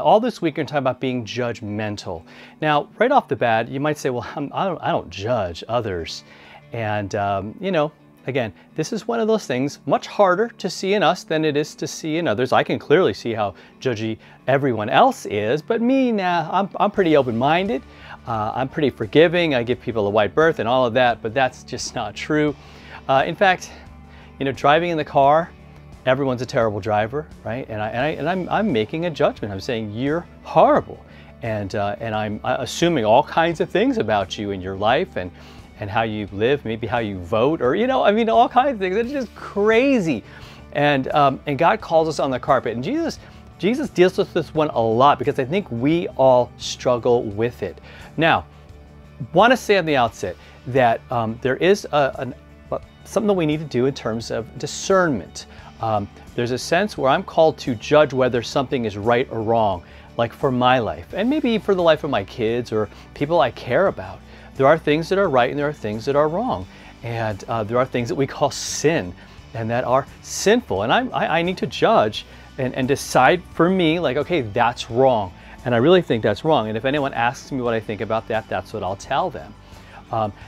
all this week we're going to talk about being judgmental. Now, right off the bat, you might say, well, I don't judge others. And, you know, again, this is one of those things much harder to see in us than it is to see in others. I can clearly see how judgy everyone else is, but me, nah, I'm pretty open-minded. I'm pretty forgiving. I give people a wide berth and all of that, but that's just not true. In fact, you know, driving in the car, everyone's a terrible driver, right? And I'm making a judgment. I'm saying you're horrible, and I'm assuming all kinds of things about you in your life and how you live, maybe how you vote, or, you know, I mean, all kinds of things. It's just crazy. And God calls us on the carpet. And Jesus deals with this one a lot because I think we all struggle with it. Now, want to say on the outset that there is something that we need to do in terms of discernment. There's a sense where I'm called to judge whether something is right or wrong, like for my life, and maybe for the life of my kids or people I care about. There are things that are right and there are things that are wrong. And there are things that we call sin and that are sinful. And I need to judge and decide for me, like, okay, that's wrong. And I really think that's wrong. And if anyone asks me what I think about that, that's what I'll tell them.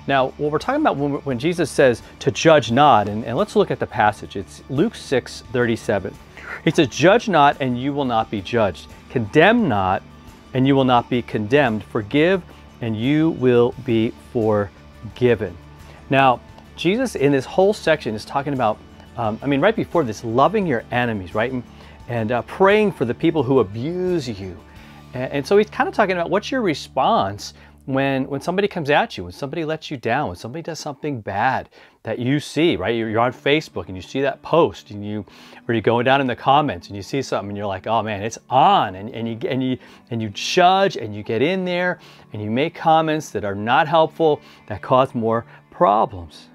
Now, what we're talking about when Jesus says to judge not, and let's look at the passage. It's Luke 6:37. He says, judge not and you will not be judged. Condemn not and you will not be condemned. Forgive and you will be forgiven. Now, Jesus in this whole section is talking about, I mean, right before this, loving your enemies, right? And praying for the people who abuse you. And so he's kind of talking about what's your response when somebody comes at you, when somebody lets you down, when somebody does something bad that you see, right? You're on Facebook and you see that post, or you're going down in the comments and you see something and you're like, oh man, it's on, and you judge and you get in there and you make comments that are not helpful, that cause more problems.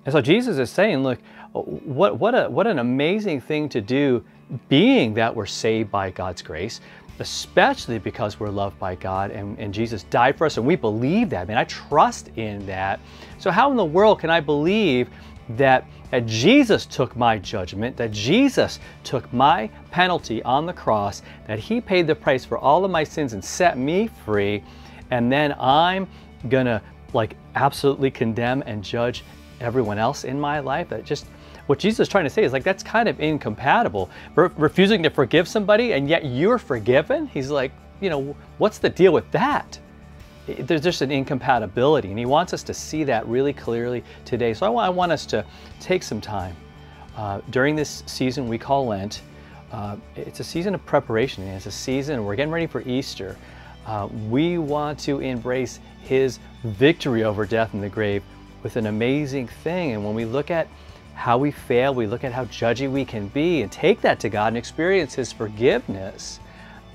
And so Jesus is saying, look, what an amazing thing to do, being that we're saved by God's grace, especially because we're loved by God and Jesus died for us and we believe that. Man, I trust in that. So how in the world can I believe that Jesus took my judgment, that Jesus took my penalty on the cross, that he paid the price for all of my sins and set me free, and then I'm gonna like absolutely condemn and judge everyone else in my life? That just, what Jesus is trying to say is like, that's kind of incompatible. Refusing to forgive somebody and yet you're forgiven? He's like, you know, what's the deal with that? There's just an incompatibility, and he wants us to see that really clearly today. So I want us to take some time during this season we call Lent. It's a season of preparation, and it's a season, we're getting ready for Easter. We want to embrace his victory over death and the grave with an amazing thing. And when we look at how we fail, we look at how judgy we can be and take that to God and experience his forgiveness.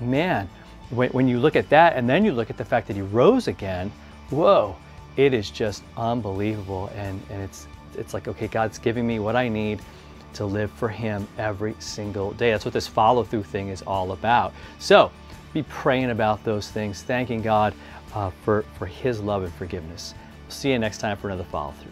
Man, when you look at that and then you look at the fact that he rose again, whoa, it is just unbelievable. And it's like, okay, God's giving me what I need to live for him every single day. That's what this follow-through thing is all about. So be praying about those things, thanking God for his love and forgiveness. We'll see you next time for another follow-through.